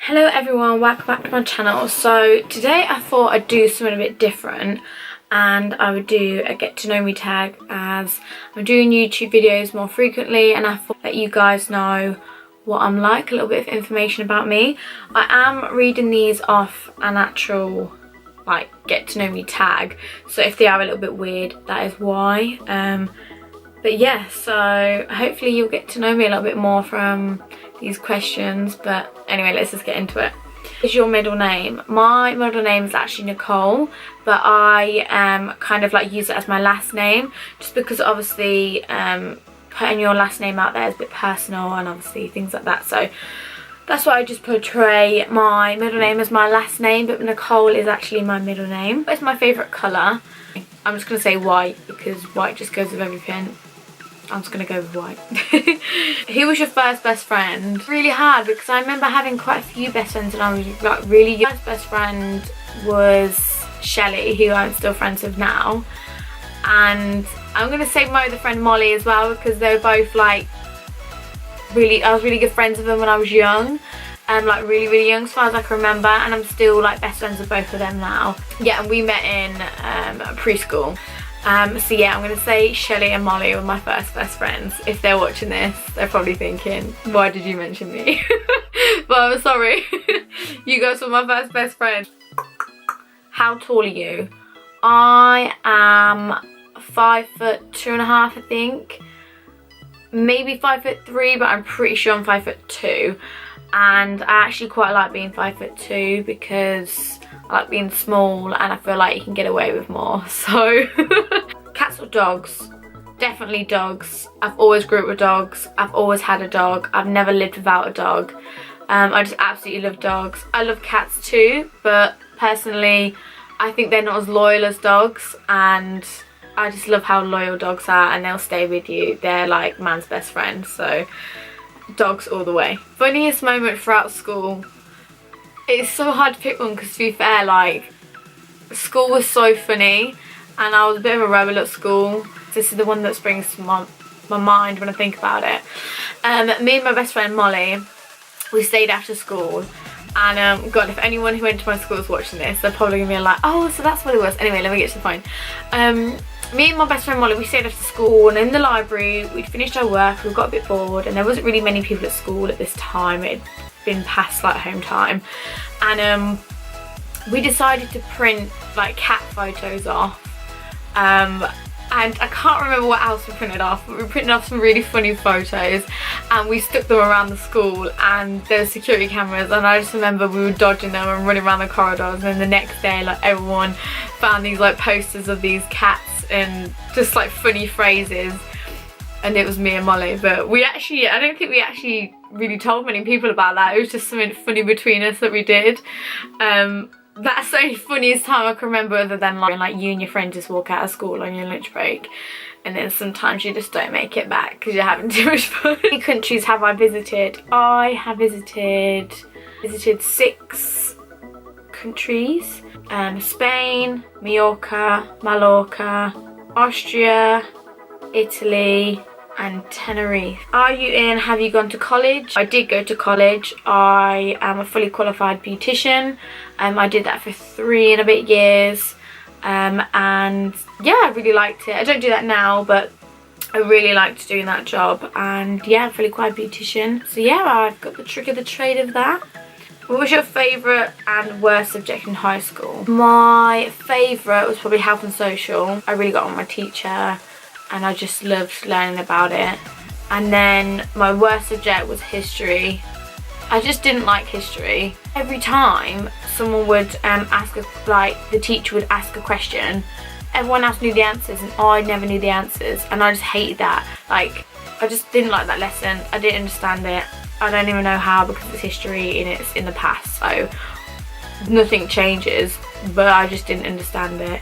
Hello everyone, welcome back to my channel. So today I thought I'd do something a bit different and I would do a get to know me tag, as I'm doing YouTube videos more frequently and I thought let you guys know what I'm like, a little bit of information about me. I am reading these off an actual like get to know me tag, so if they are a little bit weird, that is why. But yeah, so hopefully you'll get to know me a little bit more from these questions. But anyway, let's just get into it. Is your middle name? My middle name is actually Nicole, but I kind of like use it as my last name just because obviously putting your last name out there is a bit personal and obviously things like that, so that's why I just portray my middle name as my last name, but Nicole is actually my middle name. It's my favourite colour. I'm just going to say white because white just goes with everything. I'm just going to go with white. Who was your first best friend? Really hard because I remember having quite a few best friends when I was like really young. My first best friend was Shelley, who I'm still friends with now. And I'm going to say my other friend Molly as well because they were both like I was really good friends with them when I was young. Like really young as far as I can remember, and I'm still like best friends with both of them now. Yeah, and we met in preschool. So yeah, I'm going to say Shelley and Molly were my first best friends. If they're watching this, they're probably thinking, why did you mention me? But I'm sorry. You guys were my first best friends. How tall are you? I am 5'2.5", I think. Maybe 5'3", but I'm pretty sure I'm 5'2". And I actually quite like being 5'2" because I like being small and I feel like you can get away with more. So cats or dogs? Definitely dogs. I've always grew up with dogs. I've always had a dog. I've never lived without a dog. I just absolutely love dogs. I love cats too, but personally I think they're not as loyal as dogs, and I just love how loyal dogs are and they'll stay with you. They're like man's best friend, so dogs all the way. Funniest moment throughout school? It's so hard to pick one because to be fair, like school was so funny and I was a bit of a rebel at school. This is the one that springs to my mind when I think about it. Me and my best friend Molly, we stayed after school, and God, if anyone who went to my school is watching this, they're probably gonna be like, oh, so that's what it was. Anyway, let me get to the point. Me and my best friend Molly, we stayed after school, and in the library we'd finished our work, we got a bit bored and there wasn't really many people at school at this time. It had been past like home time, and we decided to print like cat photos off, and I can't remember what else we printed off, but we printed off some really funny photos and we stuck them around the school, and there were security cameras, and I just remember we were dodging them and running around the corridors, and then the next day like everyone found these like posters of these cats and just like funny phrases, and it was me and Molly. But we actually, I don't think we actually really told many people about that. It was just something funny between us that we did. That's the only funniest time I can remember, other than like you and your friend just walk out of school on your lunch break and then sometimes you just don't make it back because you're having too much fun. How many countries have I visited? I have visited 6 countries. Spain, Mallorca, Austria, Italy and Tenerife. Are you in? Have you gone to college? I did go to college. I am a fully qualified beautician. I did that for 3 and a bit years, and yeah, I really liked it. I don't do that now, but I really liked doing that job, and yeah, I'm a fully qualified beautician. So yeah, I've got the trick of the trade of that. What was your favourite and worst subject in high school? My favourite was probably health and social. I really got on my teacher and I just loved learning about it. And then my worst subject was history. I just didn't like history. Every time someone would the teacher would ask a question, everyone else knew the answers and I never knew the answers, and I just hated that. Like, I just didn't like that lesson. I didn't understand it. I don't even know how, because it's history and it's in the past, so nothing changes, but I just didn't understand it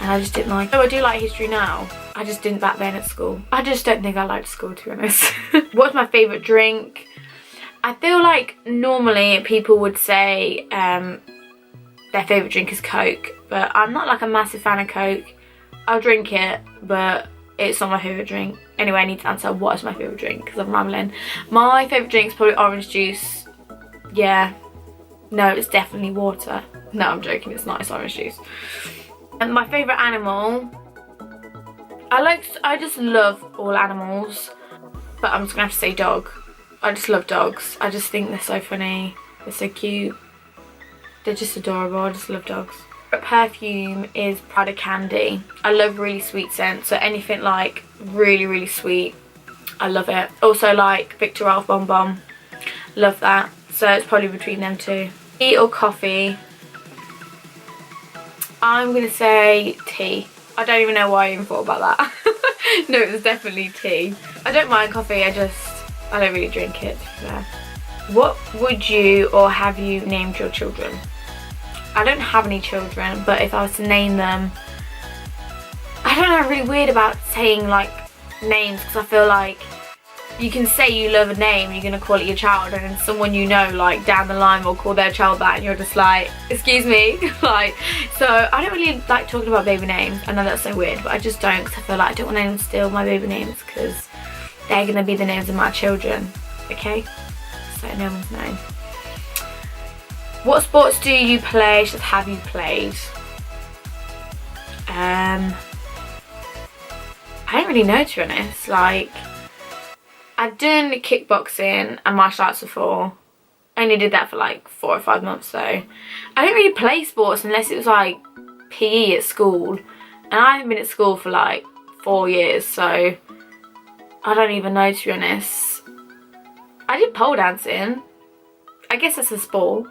and I just didn't like it. So I do like history now. I just didn't back then at school. I just don't think I liked school, to be honest. What's my favourite drink? I feel like normally people would say their favourite drink is Coke, but I'm not like a massive fan of Coke. I'll drink it, but it's not my favourite drink. Anyway, I need to answer what is my favourite drink because I'm rambling. My favourite drink is probably orange juice. Yeah, No, it's definitely water. No, I'm joking, it's not, it's orange juice. And my favourite animal, I just love all animals, but I'm just gonna have to say dog. I just love dogs. I just think they're so funny, they're so cute, they're just adorable. I just love dogs. Perfume is Prada Candy. I love really sweet scents, so anything like really sweet, I love it. Also like Victor Ralph Bon Bon, love that. So it's probably between them two. Tea or coffee? I'm gonna say tea. I don't even know why I even thought about that. No, it was definitely tea. I don't mind coffee, I don't really drink it, to be fair. What would you or have you named your children? I don't have any children, but if I was to name them, I don't know, I'm really weird about saying like names, because I feel like you can say you love a name, you're going to call it your child, and then someone you know like down the line will call their child that, and you're just like, excuse me. Like, so I don't really like talking about baby names. I know that's so weird, but I just don't, because I feel like I don't want anyone to steal my baby names, because they're going to be the names of my children, okay? So no one's known. What sports do you play, have you played? I don't really know, to be honest. Like, I've done kickboxing and martial arts before. I only did that for like 4 or 5 months though. I don't really play sports unless it was like PE at school. And I haven't been at school for like 4 years, so I don't even know, to be honest. I did pole dancing. I guess that's a sport.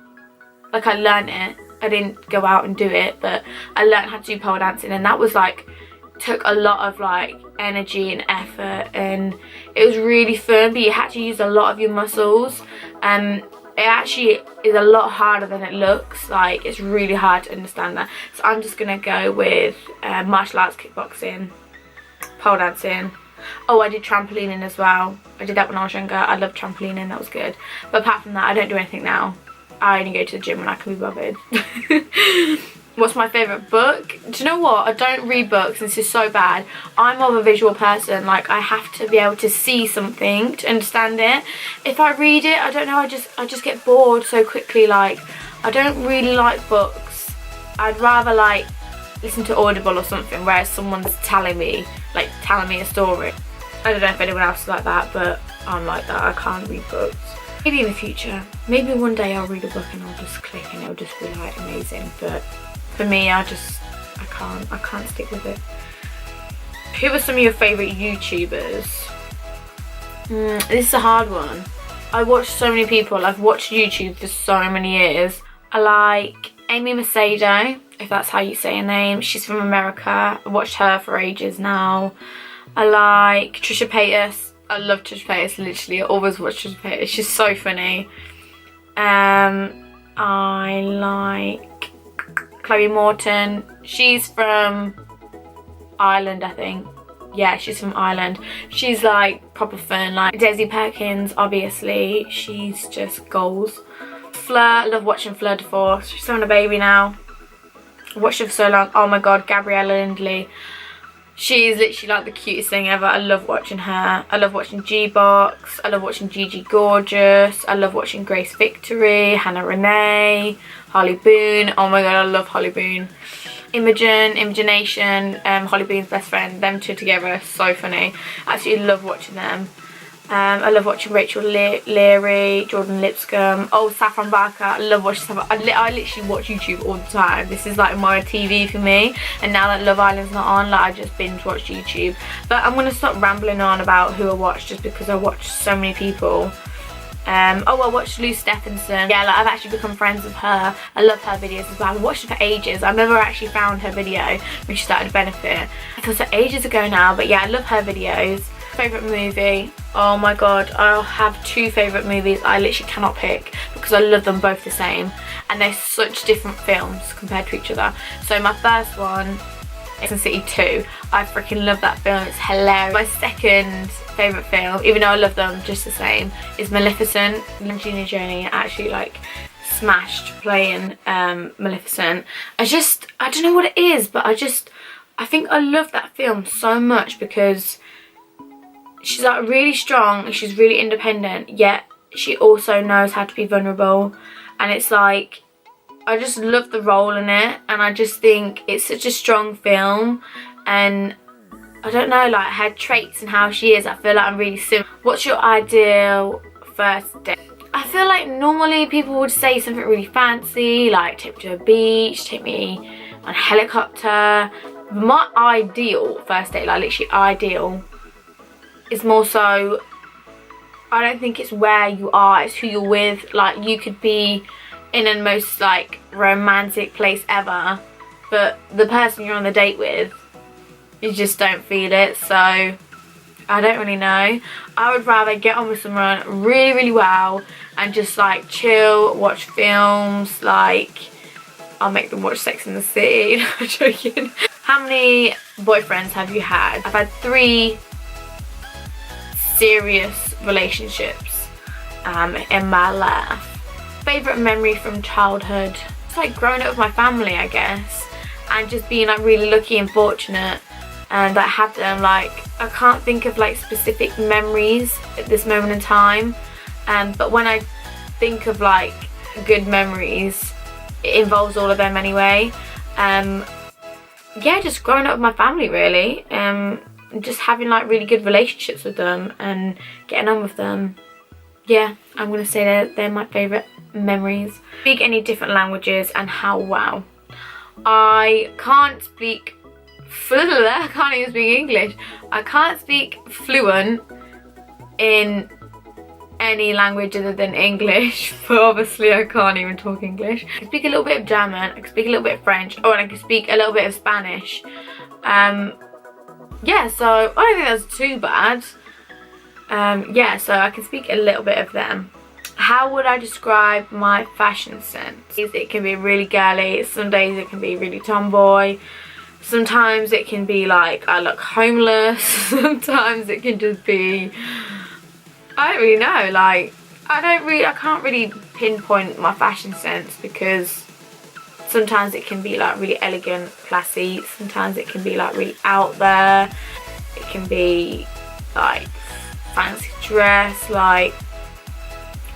Like, I learned it. I didn't go out and do it, but I learned how to do pole dancing, and that was like, took a lot of like energy and effort, and it was really fun, but you had to use a lot of your muscles. It actually is a lot harder than it looks. Like, it's really hard to understand that. So I'm just gonna go with martial arts, kickboxing, pole dancing. Oh, I did trampolining as well. I did that when I was younger. I loved trampolining, that was good. But apart from that, I don't do anything now. I only go to the gym when I can be bothered. What's my favourite book? Do you know what? I don't read books. This is so bad. I'm more of a visual person. Like, I have to be able to see something to understand it. If I read it, I don't know, I just get bored so quickly. Like, I don't really like books. I'd rather like listen to Audible or something where someone's telling me a story. I don't know if anyone else is like that, but I'm like that. I can't read books. Maybe in the future. Maybe one day I'll read a book and I'll just click and it'll just be like amazing. But for me, I can't stick with it. Who are some of your favourite YouTubers? This is a hard one. I watch so many people. I've watched YouTube for so many years. I like Amy Macedo, if that's how you say her name. She's from America. I watched her for ages now. I like Trisha Paytas. I love Trisha Paytas, literally. I always watch Trisha Paytas. She's so funny. I like Chloe Morton. She's from Ireland, I think. Yeah, she's from Ireland. She's like proper fun. Like Desi Perkins, obviously. She's just goals. Fleur, I love watching Fleur de Force. She's having a baby now. I watched her for so long. Oh my god, Gabriella Lindley. She's literally like the cutest thing ever. I love watching her. I love watching G-Box. I love watching Gigi Gorgeous. I love watching Grace Victory, Hannah Renee, Holly Boone. Oh my god, I love Holly Boone. Imagination, Holly Boone's best friend. Them two together are so funny. I absolutely love watching them. I love watching Rachel Leary, Jordan Lipscomb. Oh, Saffron Barker. I love watching Saffron. I literally watch YouTube all the time. This is like my TV for me. And now that Love Island's not on, like, I just binge watch YouTube. But I'm going to stop rambling on about who I watch, just because I watch so many people. Oh, I watched Lou Stephenson. Yeah, like, I've actually become friends with her. I love her videos as well. I've watched her for ages. I've never actually found her video when she started Benefit. I thought so ages ago now, but yeah, I love her videos. Favourite movie? Oh my god, I'll have 2 favourite movies. I literally cannot pick because I love them both the same, and they're such different films compared to each other. So my first one, Sex and City 2. I freaking love that film. It's hilarious. My second favourite film, even though I love them just the same, is Maleficent. Angelina Jolie actually like smashed playing Maleficent. I don't know what it is, but I think I love that film so much because she's like really strong, she's really independent, yet she also knows how to be vulnerable. and it's like, I just love the role in it, and I just think it's such a strong film, and I don't know, like her traits and how she is, I feel like I'm really similar. What's your ideal first date? I feel like normally people would say something really fancy, like take me to a beach, take me on a helicopter. My ideal first date, like literally ideal, is more so, I don't think it's where you are, it's who you're with. Like you could be in the most like romantic place ever, but the person you're on the date with, you just don't feel it. So I don't really know. I would rather get on with someone really, really well and just like chill, watch films, like I'll make them watch Sex in the City. No, I'm joking. How many boyfriends have you had? I've had 3 serious relationships in my life. Favourite memory from childhood? It's like growing up with my family, I guess, and just being like really lucky and fortunate and I have them. Like I can't think of like specific memories at this moment in time, but when I think of like good memories, it involves all of them anyway. Yeah, just growing up with my family really, just having like really good relationships with them and getting on with them. Yeah, I'm gonna say they're my favourite memories. Speak any different languages and how well? I can't speak I can't even speak English. I can't speak fluent in any language other than English, but obviously I can't even talk English. I can speak a little bit of German, I can speak a little bit of French, and I can speak a little bit of Spanish. Yeah, so I don't think that's too bad. Yeah, so I can speak a little bit of them. How would I describe my fashion sense? It can be really girly, some days it can be really tomboy, sometimes it can be like I look homeless, sometimes it can just be, I don't really know, like I can't really pinpoint my fashion sense, because sometimes it can be like really elegant, classy, sometimes it can be like really out there, it can be like fancy dress, like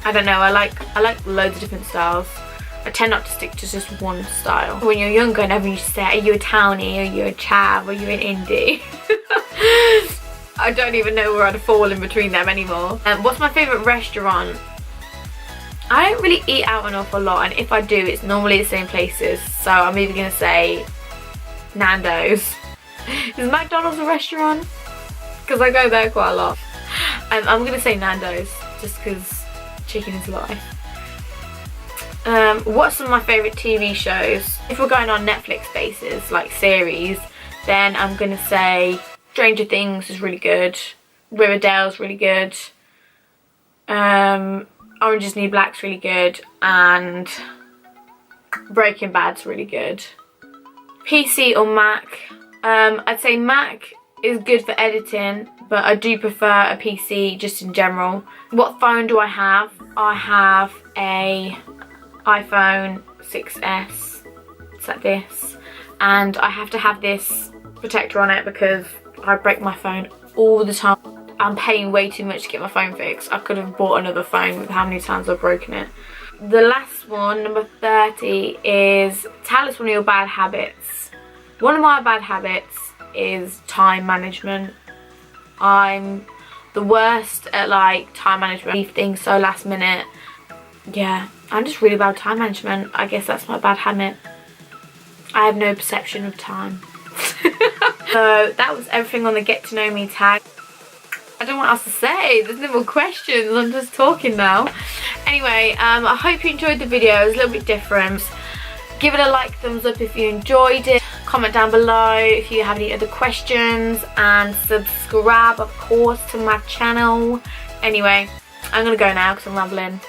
I don't know, I like loads of different styles. I tend not to stick to just one style. When you're younger and everyone used to say, are you a townie, are you a chav, are you an indie? I don't even know where I'd fall in between them anymore. What's my favourite restaurant? I don't really eat out an awful lot, and if I do, it's normally the same places. So I'm either going to say Nando's. Is McDonald's a restaurant? Because I go there quite a lot. I'm going to say Nando's, just because chicken is life. What's some of my favourite TV shows? If we're going on Netflix basis, like series, then I'm going to say Stranger Things is really good, Riverdale's really good, Orange is the New Black's really good, and Breaking Bad's really good. PC or Mac? I'd say Mac is good for editing, but I do prefer a PC just in general. What phone do I have? I have a iPhone 6S, it's like this, and I have to have this protector on it because I break my phone all the time. I'm paying way too much to get my phone fixed. I could have bought another phone with how many times I've broken it. The last one, number 30, is tell us one of your bad habits. One of my bad habits is time management. I'm the worst at like time management. Leave things so last minute. Yeah, I'm just really bad at time management. I guess that's my bad habit. I have no perception of time. So that was everything on the get to know me tag. I don't know what else to say. There's no more questions. I'm just talking now. Anyway, I hope you enjoyed the video. It was a little bit different. Give it a like, thumbs up if you enjoyed it. Comment down below if you have any other questions, and subscribe of course to my channel. Anyway, I'm gonna go now because I'm rambling,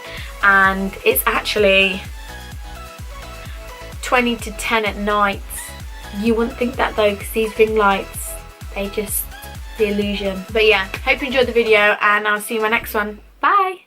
and it's actually 20 to 10 at night. You wouldn't think that though, because these ring lights, they just, the illusion. But yeah, hope you enjoyed the video, and I'll see you in my next one. Bye.